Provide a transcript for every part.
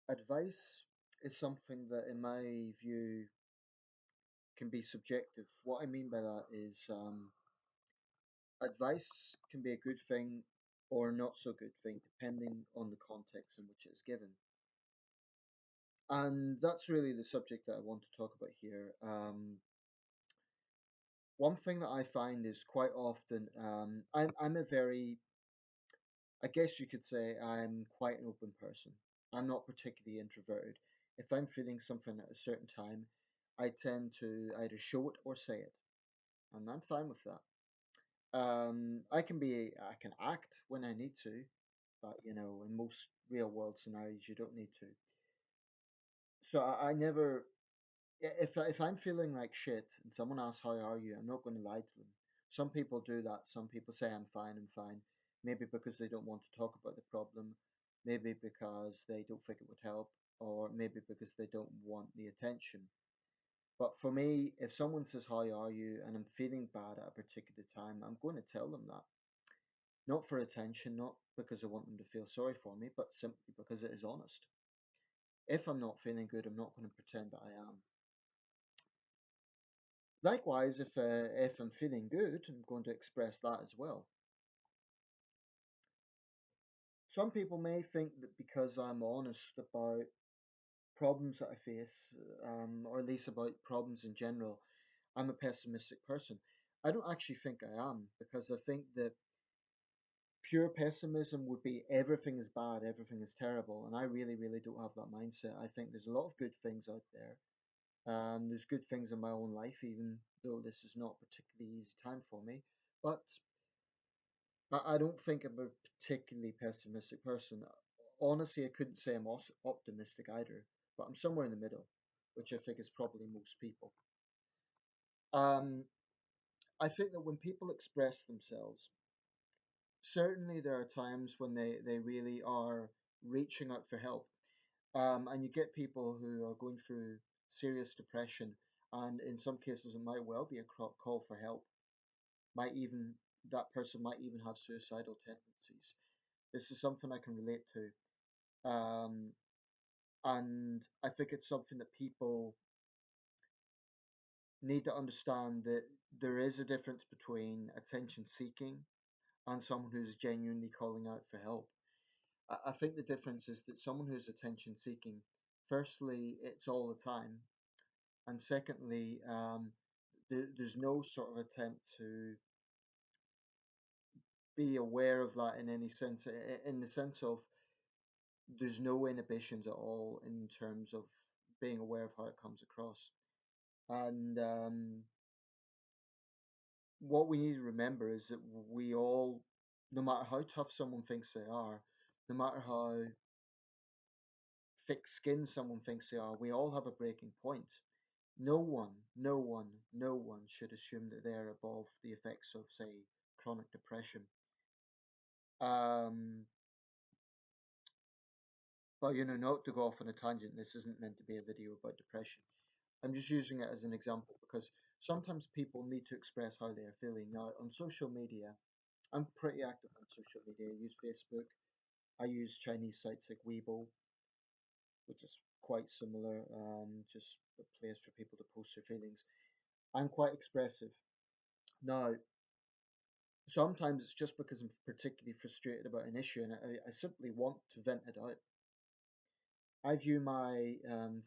Advice is something that, in my view, can be subjective. What I mean by that is advice can be a good thing or not so good thing, depending on the context in which it is given. And that's really the subject that I want to talk about here. One thing that I find is quite often, I'm a very, I guess you could say, I'm quite an open person. I'm not particularly introverted. If I'm feeling something at a certain time, I tend to either show it or say it, and I'm fine with that. I can act when I need to, but in most real world scenarios, you don't need to. So I never, if I'm feeling like shit and someone asks how are you, I'm not going to lie to them. Some people do that. Some people say I'm fine, I'm fine. Maybe because they don't want to talk about the problem, maybe because they don't think it would help, or maybe because they don't want the attention. But for me, if someone says how are you and I'm feeling bad at a particular time, I'm going to tell them that. Not for attention, not because I want them to feel sorry for me, but simply because it is honest. If I'm not feeling good, I'm not going to pretend that I am. Likewise, if I'm feeling good, I'm going to express that as well. Some people may think that because I'm honest about problems that I face, or at least about problems in general, I'm a pessimistic person. I don't actually think I am, because I think that pure pessimism would be everything is bad, everything is terrible, and I really, really don't have that mindset. I think there's a lot of good things out there. There's good things in my own life, even though this is not a particularly easy time for me. But I don't think I'm a particularly pessimistic person. Honestly, I couldn't say I'm also optimistic either, but I'm somewhere in the middle, which I think is probably most people. Um, I think that when people express themselves, certainly there are times when they really are reaching out for help. And you get people who are going through serious depression, and in some cases, it might well be a call for help. Might even That person might even have suicidal tendencies. This is something I can relate to, and I think it's something that people need to understand, that there is a difference between attention seeking and someone who's genuinely calling out for help. I think the difference is that someone who's attention seeking, firstly, it's all the time, and secondly, there's no sort of attempt to be aware of that in any sense, in the sense of there's no inhibitions at all in terms of being aware of how it comes across. And what we need to remember is that we all, no matter how tough someone thinks they are, no matter how thick skinned someone thinks they are, we all have a breaking point. No one should assume that they're above the effects of, say, chronic depression. Um, but not to go off on a tangent, this isn't meant to be a video about depression. I'm just using it as an example because sometimes people need to express how they are feeling. Now, on social media, I'm pretty active on social media. I use Facebook. I use Chinese sites like Weibo, which is quite similar, just a place for people to post their feelings. I'm quite expressive. Now, sometimes it's just because I'm particularly frustrated about an issue and I simply want to vent it out. I view my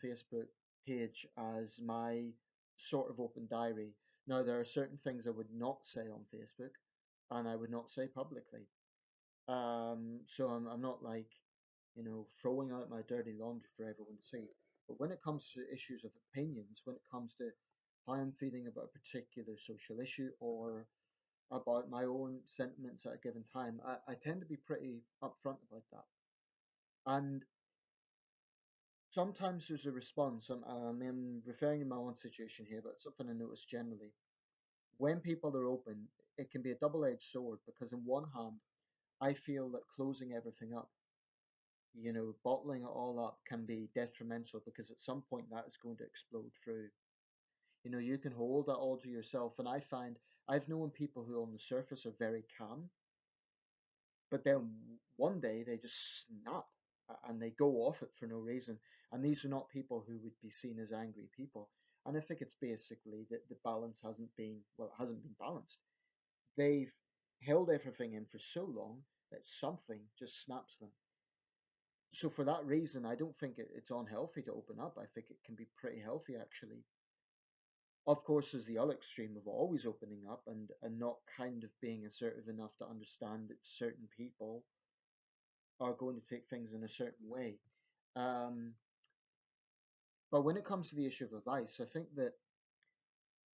Facebook page as my sort of open diary. Now, there are certain things I would not say on Facebook and I would not say publicly. So I'm not like, throwing out my dirty laundry for everyone to see. But when it comes to issues of opinions, when it comes to how I'm feeling about a particular social issue or about my own sentiments at a given time, I tend to be pretty upfront about that. And sometimes there's a response. I'm referring to my own situation here, but it's something I notice generally. When people are open, it can be a double edged sword because, on one hand, I feel that closing everything up, bottling it all up can be detrimental because at some point that is going to explode through. You can hold that all to yourself. And I find I've known people who on the surface are very calm, but then one day they just snap and they go off it for no reason. And these are not people who would be seen as angry people. And I think it's basically that the balance hasn't been, well, it hasn't been balanced. They've held everything in for so long that something just snaps them. So for that reason, I don't think it's unhealthy to open up. I think it can be pretty healthy actually. Of course, there's the other extreme of always opening up and not kind of being assertive enough to understand that certain people are going to take things in a certain way. Um, but when it comes to the issue of advice, I think that,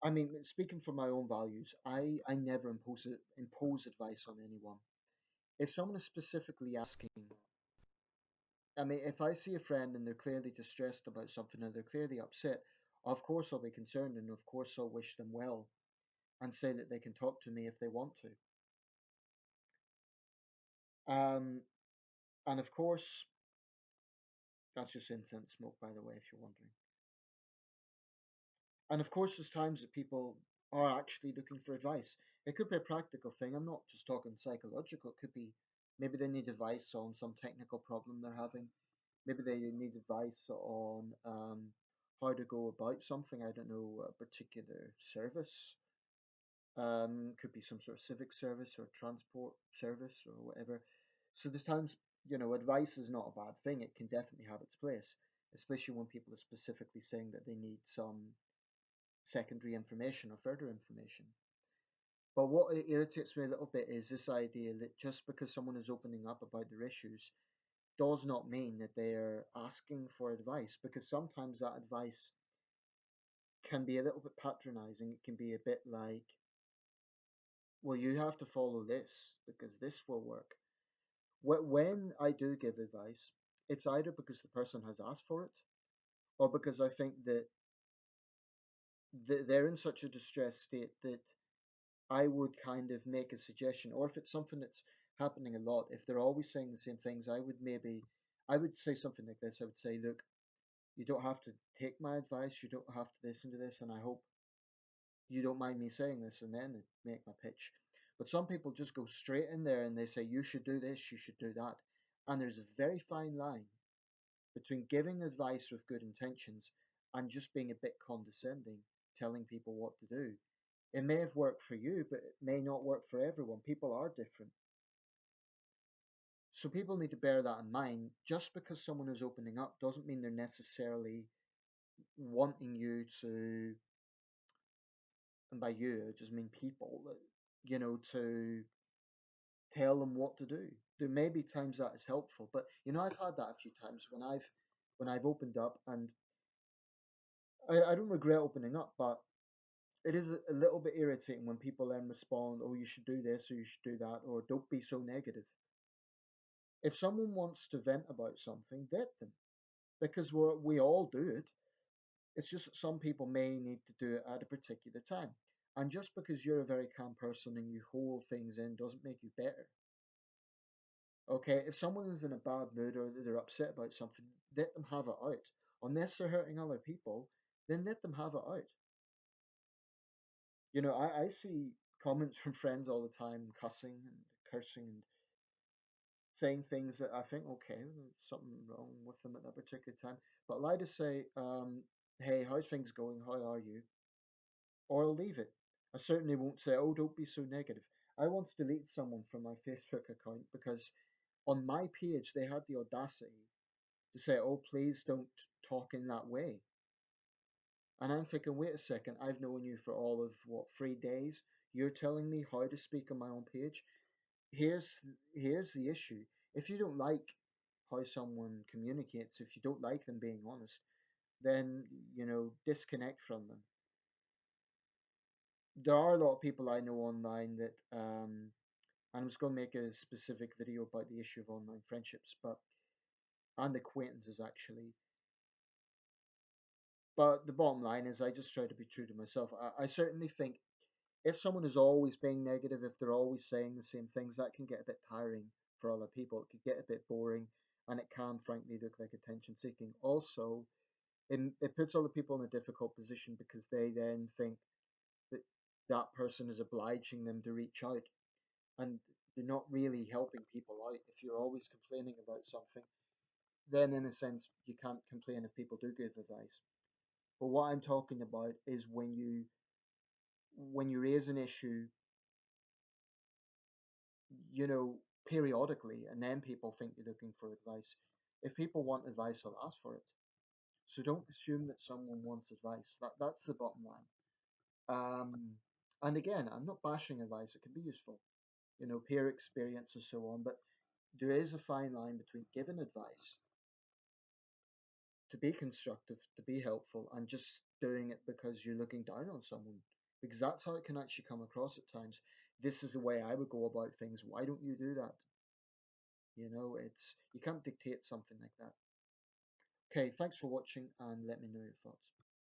I mean, speaking from my own values, I never impose advice on anyone. If someone is specifically asking, I mean, if I see a friend and they're clearly distressed about something or they're clearly upset, of course I'll be concerned and of course I'll wish them well and say that they can talk to me if they want to. Um, and of course, that's just incense smoke, by the way, if you're wondering. And of course, there's times that people are actually looking for advice. It could be a practical thing. I'm not just talking psychological. It could be maybe they need advice on some technical problem they're having. Maybe they need advice on how to go about something. I don't know, a particular service. Could be some sort of civic service or transport service or whatever. So there's times, advice is not a bad thing. It can definitely have its place, especially when people are specifically saying that they need some secondary information or further information. But what irritates me a little bit is this idea that just because someone is opening up about their issues does not mean that they're asking for advice, because sometimes that advice can be a little bit patronizing. It can be a bit like, well, you have to follow this because this will work. When I do give advice, it's either because the person has asked for it or because I think that they're in such a distressed state that I would kind of make a suggestion, or if it's something that's happening a lot, if they're always saying the same things, I would say something like this. I would say, look, you don't have to take my advice, you don't have to listen to this, and I hope you don't mind me saying this, and then make my pitch. But some people just go straight in there and they say, you should do this, you should do that. And there's a very fine line between giving advice with good intentions and just being a bit condescending, telling people what to do. It may have worked for you, but it may not work for everyone. People are different. So people need to bear that in mind. Just because someone is opening up doesn't mean they're necessarily wanting you to, and by you, I just mean people, to tell them what to do. There may be times that is helpful, but I've had that a few times when I've opened up, and I don't regret opening up, but it is a little bit irritating when people then respond, "Oh, you should do this or you should do that," or "Don't be so negative." If someone wants to vent about something, let them, because we all do it. It's just that some people may need to do it at a particular time. And just because you're a very calm person and you hold things in doesn't make you better. Okay, if someone is in a bad mood or they're upset about something, let them have it out. Unless they're hurting other people, then let them have it out. I see comments from friends all the time cussing and cursing and saying things that I think, okay, there's something wrong with them at that particular time. But I like to say, hey, how's things going? How are you? Or I'll leave it. I certainly won't say, oh, don't be so negative. I once deleted someone from my Facebook account because on my page they had the audacity to say, oh, please don't talk in that way. And I'm thinking, wait a second, I've known you for all of what, 3 days? You're telling me how to speak on my own page? Here's the issue. If you don't like how someone communicates, if you don't like them being honest, then disconnect from them. There are a lot of people I know online that and I was going to make a specific video about the issue of online friendships, but and acquaintances actually. But the bottom line is, I just try to be true to myself. I certainly think if someone is always being negative, if they're always saying the same things, that can get a bit tiring for other people. It could get a bit boring, and it can, frankly, look like attention seeking. Also, it puts other people in a difficult position because they then think that that person is obliging them to reach out, and they're not really helping people out if you're always complaining about something. then in a sense you can't complain if people do give advice. But what I'm talking about is when you raise an issue, periodically, and then people think you're looking for advice. If people want advice, I'll ask for it. So don't assume that someone wants advice. That's the bottom line. And again, I'm not bashing advice. It can be useful, peer experience and so on. But there is a fine line between giving advice to be constructive, to be helpful, and just doing it because you're looking down on someone. Because that's how it can actually come across at times. This is the way I would go about things. Why don't you do that? It's you can't dictate something like that. Okay, thanks for watching and let me know your thoughts.